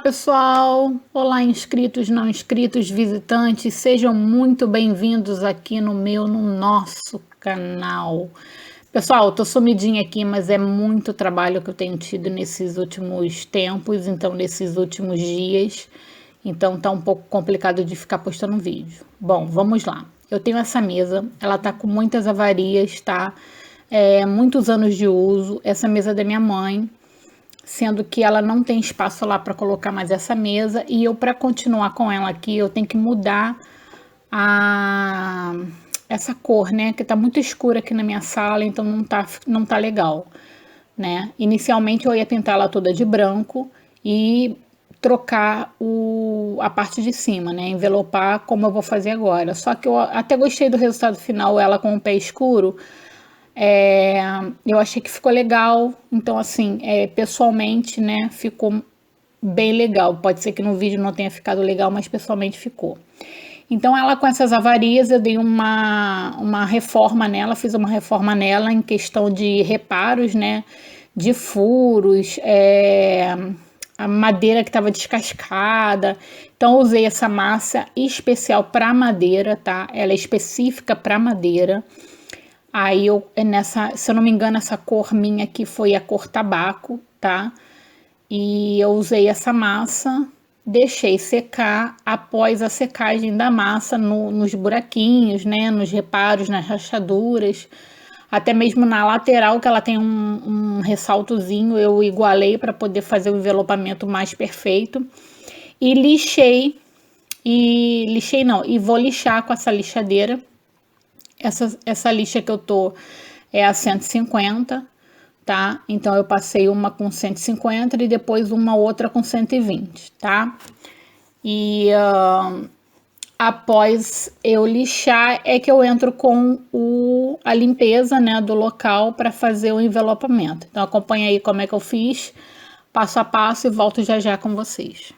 pessoal! Olá, inscritos, não inscritos, visitantes, sejam muito bem-vindos aqui no nosso canal. Pessoal, tô sumidinha aqui, mas é muito trabalho que eu tenho tido nesses últimos tempos, então nesses últimos dias, então tá um pouco complicado de ficar postando vídeo. Bom, vamos lá. Eu tenho essa mesa, ela tá com muitas avarias, tá? Muitos anos de uso, essa mesa é da minha mãe, sendo que ela não tem espaço lá para colocar mais essa mesa, e eu, para continuar com ela aqui, eu tenho que mudar essa cor, né, que tá muito escura aqui na minha sala, então não tá legal, né. Inicialmente eu ia pintar ela toda de branco e trocar a parte de cima, né, envelopar como eu vou fazer agora. Só que eu até gostei do resultado final, ela com o pé escuro. Eu achei que ficou legal, então assim, pessoalmente, né, ficou bem legal. Pode ser que no vídeo não tenha ficado legal, mas pessoalmente ficou. Então ela com essas avarias, eu dei uma reforma nela, fiz uma reforma nela em questão de reparos, né, de furos, a madeira que estava descascada. Então eu usei essa massa especial para madeira, tá? Ela é específica para madeira. Aí se eu não me engano, essa cor minha aqui foi a cor tabaco, tá? E eu usei essa massa, deixei secar. Após a secagem da massa, nos buraquinhos, né? Nos reparos, nas rachaduras, até mesmo na lateral, que ela tem um ressaltozinho, eu igualei para poder fazer o envelopamento mais perfeito. E lixei não, vou lixar com essa lixadeira. Essa lixa que eu tô é a 150, tá? Então eu passei uma com 150 e depois uma outra com 120, tá? E após eu lixar é que eu entro com a limpeza, né, do local para fazer o envelopamento. Então acompanha aí como é que eu fiz, passo a passo, e volto já já com vocês.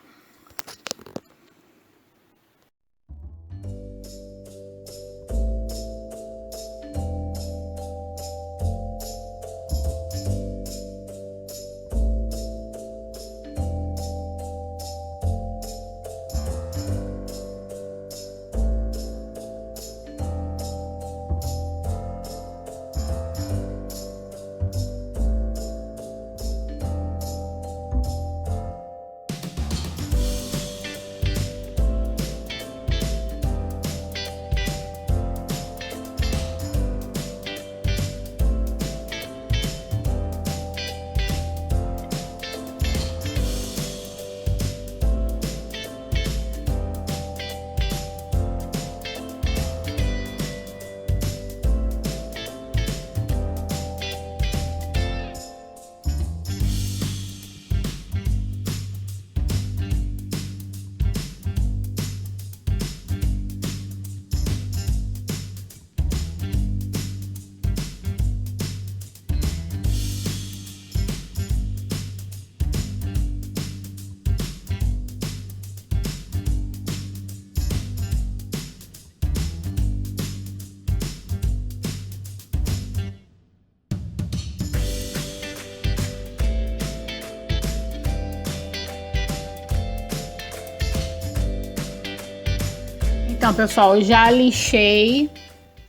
Então, pessoal, eu já lixei,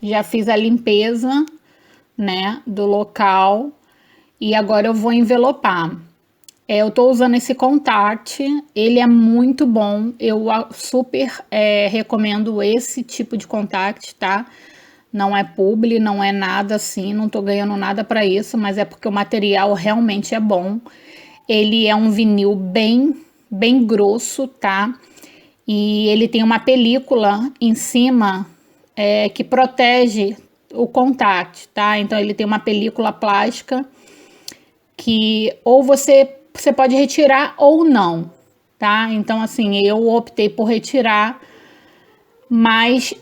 já fiz a limpeza, né, do local, e agora eu vou envelopar. Eu tô usando esse Contact, ele é muito bom, eu super recomendo esse tipo de Contact, tá? Não é publi, não é nada assim, não tô ganhando nada para isso, mas é porque o material realmente é bom. Ele é um vinil bem grosso, tá? E ele tem uma película em cima que protege o Contact, tá? Então ele tem uma película plástica que ou você pode retirar ou não, tá? Então assim, eu optei por retirar, mas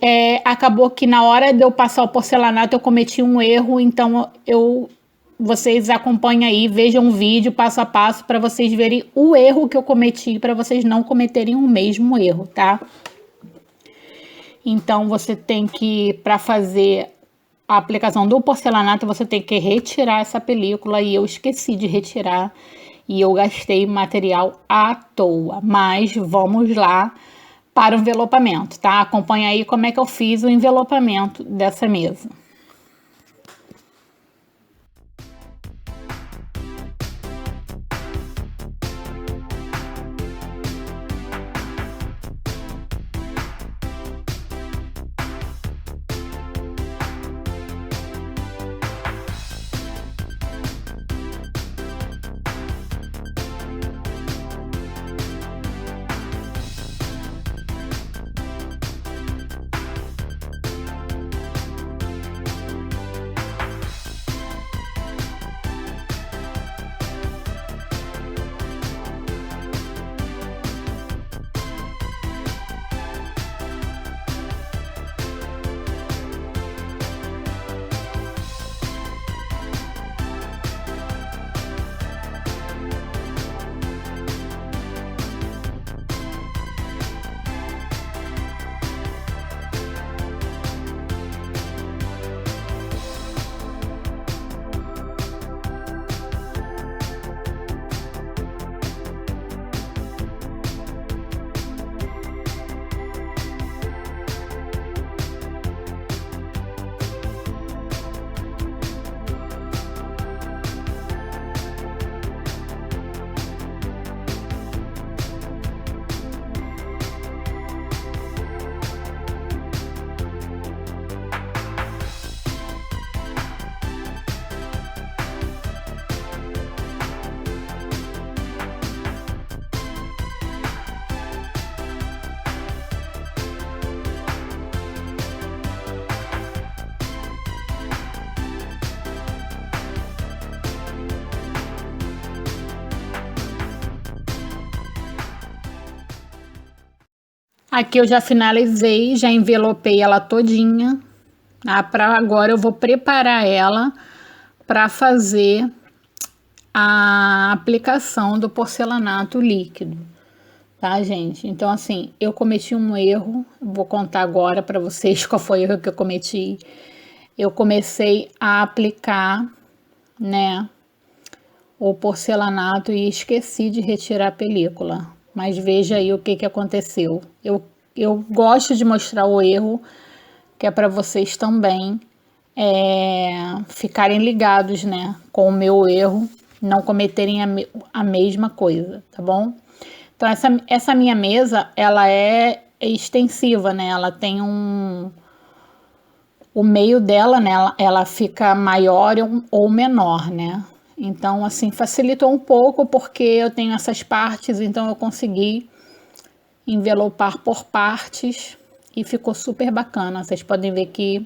acabou que na hora de eu passar o porcelanato eu cometi um erro, então vocês acompanhem aí, vejam o vídeo passo a passo para vocês verem o erro que eu cometi, para vocês não cometerem o mesmo erro, tá? Então você tem que, para fazer a aplicação do porcelanato, você tem que retirar essa película, e eu esqueci de retirar. e eu gastei material à toa. Mas vamos lá para o envelopamento, tá? Acompanha aí como é que eu fiz o envelopamento dessa mesa. Aqui eu já finalizei, já envelopei ela todinha, tá? Para agora eu vou preparar ela para fazer a aplicação do porcelanato líquido, tá, gente? Então, assim, eu cometi um erro, vou contar agora para vocês qual foi o erro que eu cometi. Eu comecei a aplicar, né, o porcelanato e esqueci de retirar a película. Mas veja aí o que aconteceu. Eu gosto de mostrar o erro, que é para vocês também ficarem ligados, né, com o meu erro, não cometerem a mesma coisa, tá bom? Então, essa minha mesa, ela é extensiva, né? Ela tem o meio dela, né? Ela fica maior ou menor, né? Então, assim, facilitou um pouco porque eu tenho essas partes, então eu consegui envelopar por partes e ficou super bacana. Vocês podem ver que,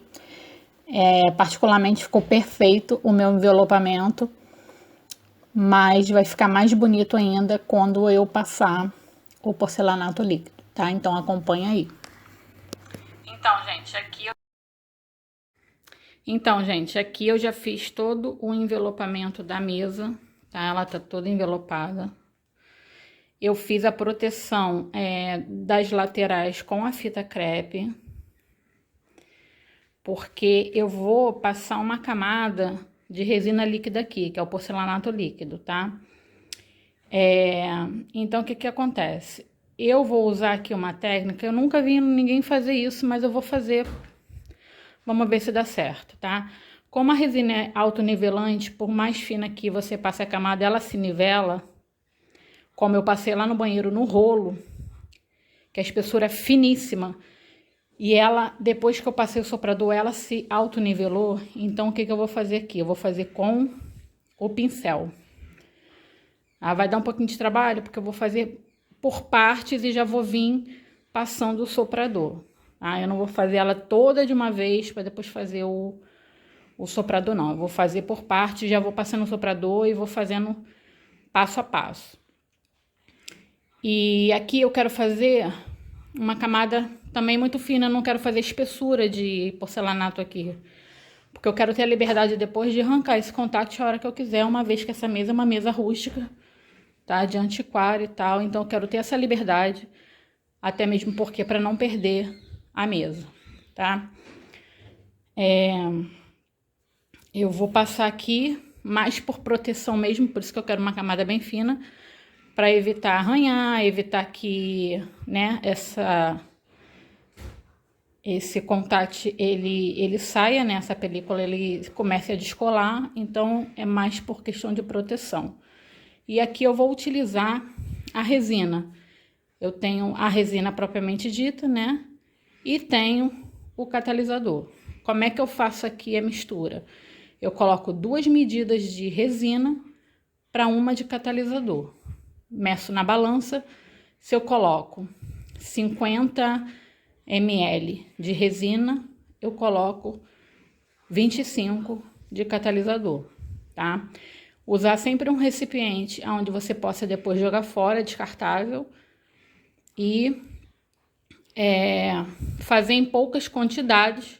particularmente, ficou perfeito o meu envelopamento, mas vai ficar mais bonito ainda quando eu passar o porcelanato líquido, tá? Então, acompanha aí. Então, gente, aqui eu já fiz todo o envelopamento da mesa, tá? Ela tá toda envelopada. Eu fiz a proteção das laterais com a fita crepe, porque eu vou passar uma camada de resina líquida aqui, que é o porcelanato líquido, tá? Então, o que acontece? Eu vou usar aqui uma técnica, eu nunca vi ninguém fazer isso, mas eu vou fazer. Vamos ver se dá certo, tá? Como a resina é autonivelante, por mais fina que você passe a camada, ela se nivela. Como eu passei lá no banheiro no rolo, que a espessura é finíssima, e ela, depois que eu passei o soprador, ela se autonivelou. Então, o que eu vou fazer aqui? Eu vou fazer com o pincel. Vai dar um pouquinho de trabalho, porque eu vou fazer por partes e já vou vir passando o soprador. Eu não vou fazer ela toda de uma vez para depois fazer o soprador, não. Eu vou fazer por partes, já vou passando o soprador e vou fazendo passo a passo. E aqui eu quero fazer uma camada também muito fina, não quero fazer espessura de porcelanato aqui. Porque eu quero ter a liberdade depois de arrancar esse contato a hora que eu quiser, uma vez que essa mesa é uma mesa rústica, tá? De antiquário e tal. Então eu quero ter essa liberdade, até mesmo porque para não perder a mesa, tá? Eu vou passar aqui mais por proteção mesmo, por isso que eu quero uma camada bem fina, para evitar arranhar, evitar que, né, esse contato ele saia, né, essa película ele comece a descolar, então é mais por questão de proteção. E aqui eu vou utilizar a resina. Eu tenho a resina propriamente dita, né, e tenho o catalisador. Como é que eu faço aqui a mistura? Eu coloco 2 medidas de resina para uma de catalisador. Meço na balança, se eu coloco 50 ml de resina, eu coloco 25 de catalisador, tá? Usar sempre um recipiente onde você possa depois jogar fora, descartável, e fazer em poucas quantidades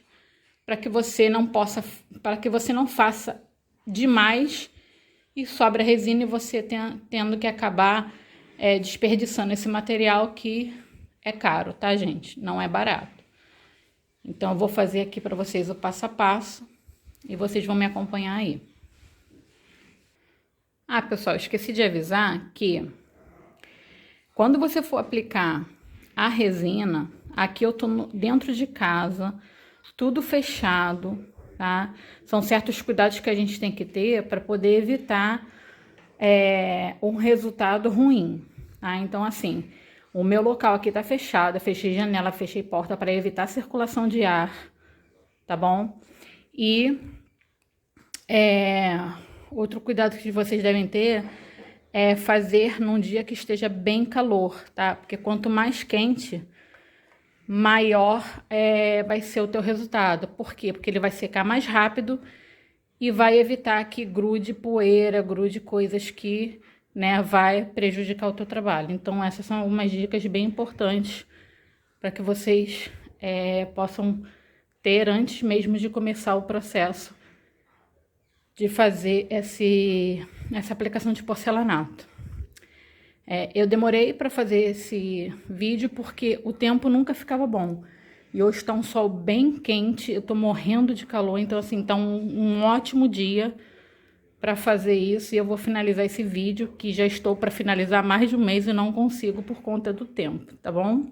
para que você não faça demais e sobra resina e você tendo que acabar desperdiçando esse material que é caro, tá, gente? Não é barato. Então, eu vou fazer aqui para vocês o passo a passo e vocês vão me acompanhar aí. Ah, pessoal, esqueci de avisar que quando você for aplicar a resina, aqui eu tô dentro de casa, tudo fechado, tá? São certos cuidados que a gente tem que ter para poder evitar um resultado ruim, tá? Então, assim, o meu local aqui tá fechado, eu fechei janela, fechei porta para evitar a circulação de ar, tá bom? E outro cuidado que vocês devem ter é fazer num dia que esteja bem calor, tá? Porque quanto mais quente, maior vai ser o teu resultado. Por quê? Porque ele vai secar mais rápido e vai evitar que grude poeira, grude coisas que, né, vai prejudicar o teu trabalho. Então, essas são algumas dicas bem importantes para que vocês possam ter antes mesmo de começar o processo de fazer essa aplicação de porcelanato. Eu demorei para fazer esse vídeo porque o tempo nunca ficava bom. E hoje está um sol bem quente, eu tô morrendo de calor, então assim, tá um ótimo dia para fazer isso. E eu vou finalizar esse vídeo, que já estou para finalizar há mais de um mês e não consigo por conta do tempo, tá bom?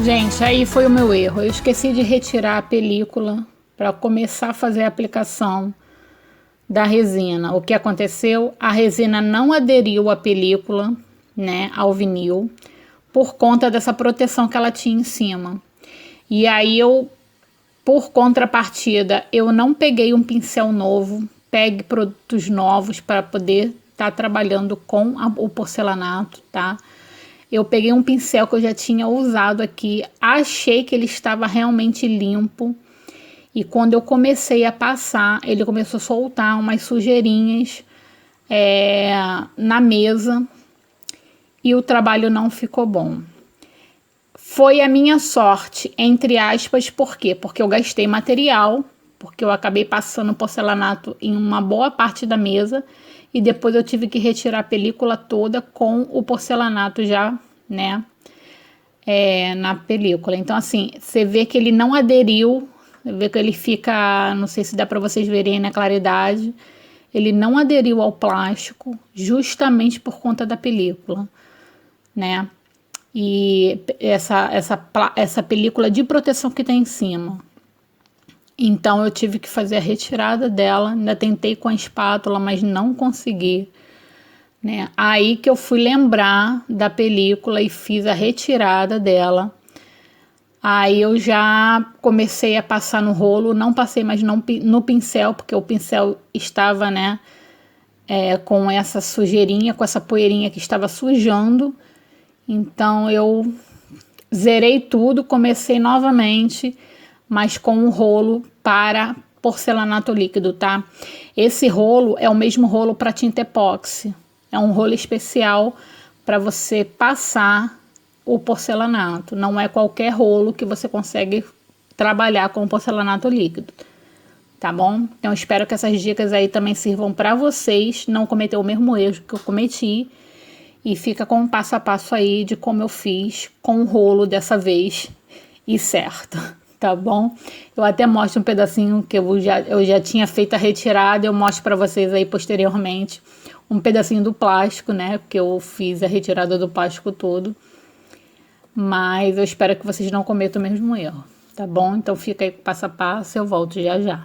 Gente, aí foi o meu erro. Eu esqueci de retirar a película para começar a fazer a aplicação da resina. O que aconteceu? A resina não aderiu à película, né, ao vinil, por conta dessa proteção que ela tinha em cima. E aí por contrapartida, eu não peguei um pincel novo, pegue produtos novos para poder estar trabalhando com o porcelanato, tá? Eu peguei um pincel que eu já tinha usado aqui, achei que ele estava realmente limpo. E quando eu comecei a passar, ele começou a soltar umas sujeirinhas na mesa. E o trabalho não ficou bom. Foi a minha sorte, entre aspas, por quê? Porque eu gastei material, porque eu acabei passando porcelanato em uma boa parte da mesa. E depois eu tive que retirar a película toda com o porcelanato já, né, na película. Então, assim, você vê que ele não aderiu, você vê que ele fica, não sei se dá para vocês verem na claridade, ele não aderiu ao plástico justamente por conta da película, né, e essa película de proteção que tem em cima. Então eu tive que fazer a retirada dela, ainda tentei com a espátula, mas não consegui, né? Aí que eu fui lembrar da película e fiz a retirada dela. Aí eu já comecei a passar no rolo, não passei mais no pincel, porque o pincel estava, né, com essa sujeirinha, com essa poeirinha que estava sujando. Então eu zerei tudo, comecei novamente, mas com um rolo para porcelanato líquido, tá? Esse rolo é o mesmo rolo para tinta epóxi. É um rolo especial para você passar o porcelanato. Não é qualquer rolo que você consegue trabalhar com porcelanato líquido, tá bom? Então espero que essas dicas aí também sirvam para vocês não cometer o mesmo erro que eu cometi, e fica com um passo a passo aí de como eu fiz com o rolo dessa vez e certo, tá bom? Eu até mostro um pedacinho que eu já tinha feito a retirada, eu mostro para vocês aí posteriormente um pedacinho do plástico, né? Porque eu fiz a retirada do plástico todo. Mas eu espero que vocês não cometam o mesmo erro, tá bom? Então fica aí passo a passo, eu volto já já.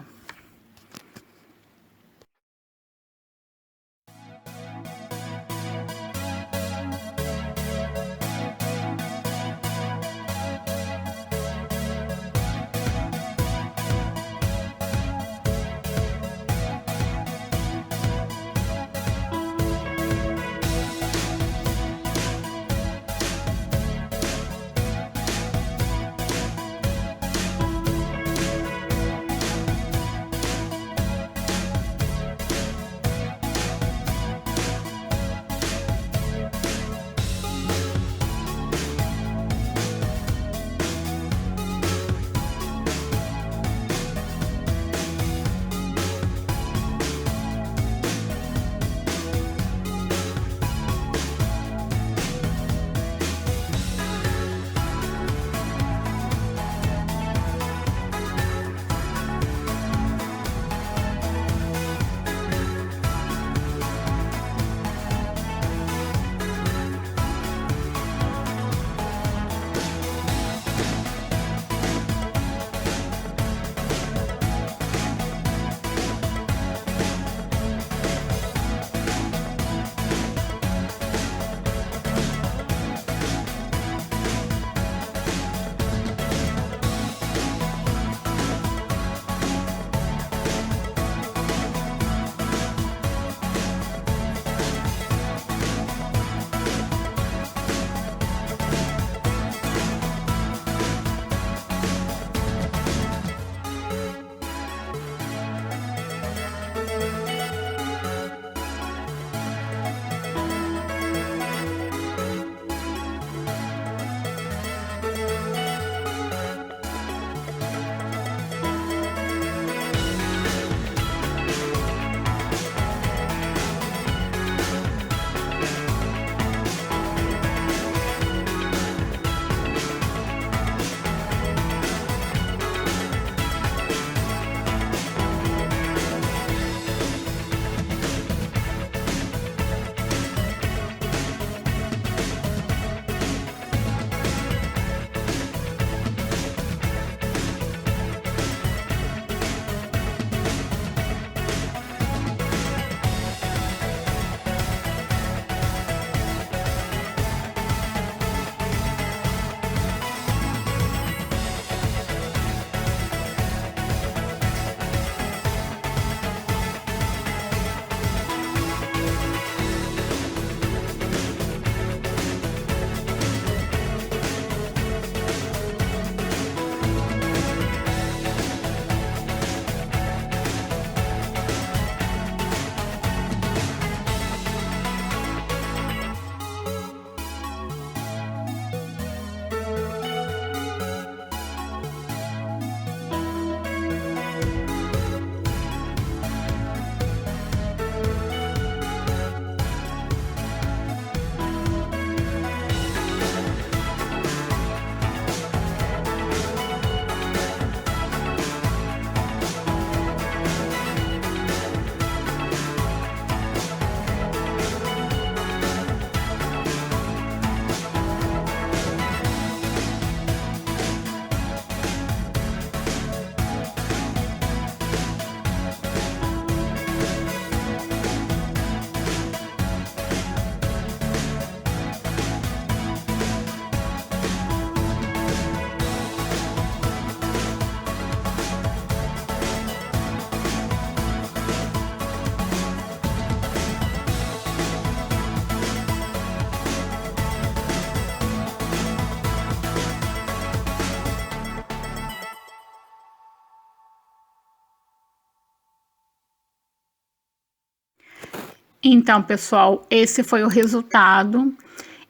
Então, pessoal, esse foi o resultado.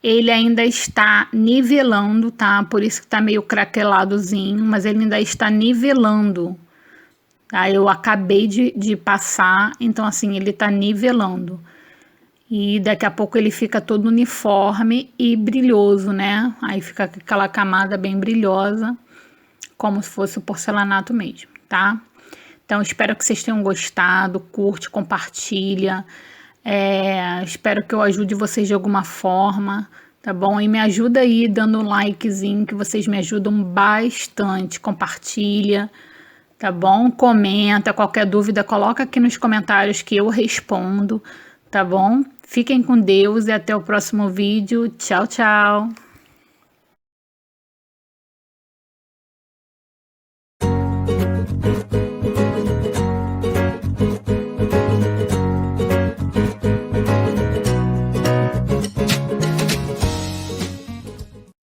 Ele ainda está nivelando, tá? Por isso que tá meio craqueladozinho, mas ele ainda está nivelando. Tá? Eu acabei de passar, então assim, ele tá nivelando. E daqui a pouco ele fica todo uniforme e brilhoso, né? Aí fica aquela camada bem brilhosa, como se fosse o porcelanato mesmo, tá? Então, espero que vocês tenham gostado. Curte, compartilha. Espero que eu ajude vocês de alguma forma, tá bom? E me ajuda aí dando um likezinho, que vocês me ajudam bastante. Compartilha, tá bom? Comenta, qualquer dúvida, coloca aqui nos comentários que eu respondo, tá bom? Fiquem com Deus e até o próximo vídeo. Tchau, tchau!